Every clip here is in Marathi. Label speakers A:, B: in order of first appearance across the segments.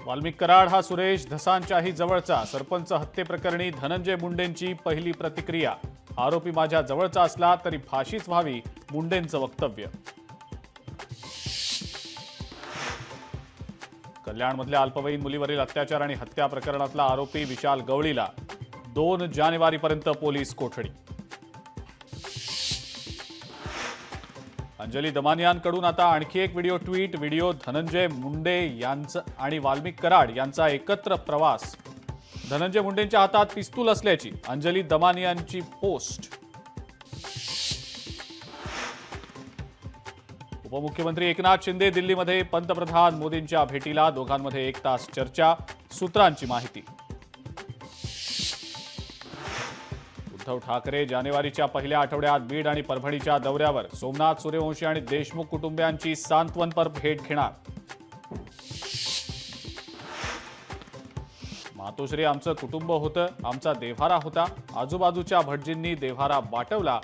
A: वाल्मिक कराड हा सुरेश धसांच्याही जवळचा. सरपंच हत्येप्रकरणी धनंजय मुंडेंची पहिली प्रतिक्रिया. आरोपी माझ्या जवळचा असला तरी फाशीच व्हावी, मुंडेंचं वक्तव्य. कल्याणमधल्या अल्पवयीन मुलीवरील अत्याचार आणि हत्या प्रकरणातला आरोपी विशाल गवळीला 2 जानेवारीपर्यंत पोलीस कोठडी. अंजली दमानियांकडून आता आणखी एक व्हिडिओ धनंजय मुंडे यांचा आणि वाल्मिक कराड यांचा एकत्र प्रवास. धनंजय मुंडेंच्या हातात पिस्तूल असल्याची अंजली दमानियांची पोस्ट. उपमुख्यमंत्री एकनाथ शिंदे दिल्लीमध्ये पंतप्रधान मोदींच्या भेटीला. दोघांमध्ये 1 तास चर्चा. सूत्रांची माहिती. उद्धव ठाकरे जानेवारीच्या पहिल्या आठवड्यात बीड आणि परभणीच्या दौऱ्यावर. सोमनाथ सूर्यवंशी आणि देशमुख कुटुंबियांची सांत्वनपर भेट घेणार. मातोश्री आमचं कुटुंब होतं, आमचा देव्हारा होता. आजूबाजूच्या भटजींनी देव्हारा वाटवला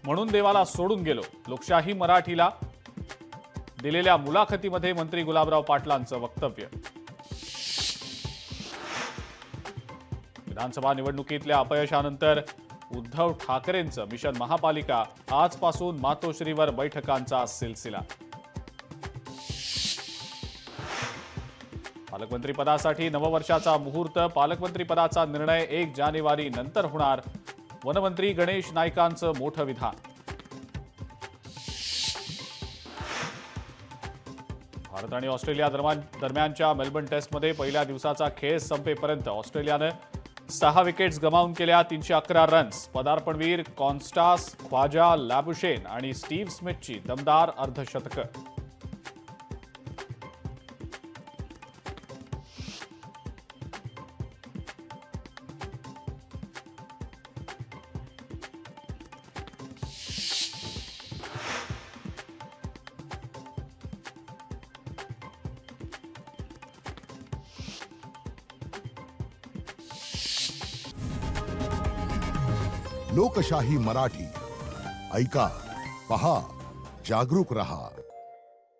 A: म्हणून देवाला सोडून गेलो. लोकशाही मराठीला दिलेल्या मुलाखतीमध्ये मंत्री गुलाबराव पाटलांचं वक्तव्य. विधानसभा निवडणुकीतल्या अपयशानंतर उद्धव ठाकरेंचं मिशन महापालिका. आजपासून मातोश्रीवर बैठकांचा सिलसिला. पालकमंत्रीपदासाठी नववर्षाचा मुहूर्त. पालकमंत्रीपदाचा निर्णय 1 जानेवारी नंतर होणार. वनमंत्री गणेश नाईकांचं मोठं विधान. भारत आणि ऑस्ट्रेलिया दरम्यानच्या मेलबर्न टेस्टमध्ये पहिल्या दिवसाचा खेळ संपेपर्यंत ऑस्ट्रेलियानं 6 विकेट्स गमावून केल्या 311 रन्स. पदार्पणवीर कॉन्स्टास, ख्वाजा, लॅबुशेन आणि स्टीव्ह स्मिथची दमदार अर्धशतकं.
B: लोकशाही मराठी ऐका, पहा, जागरूक रहा.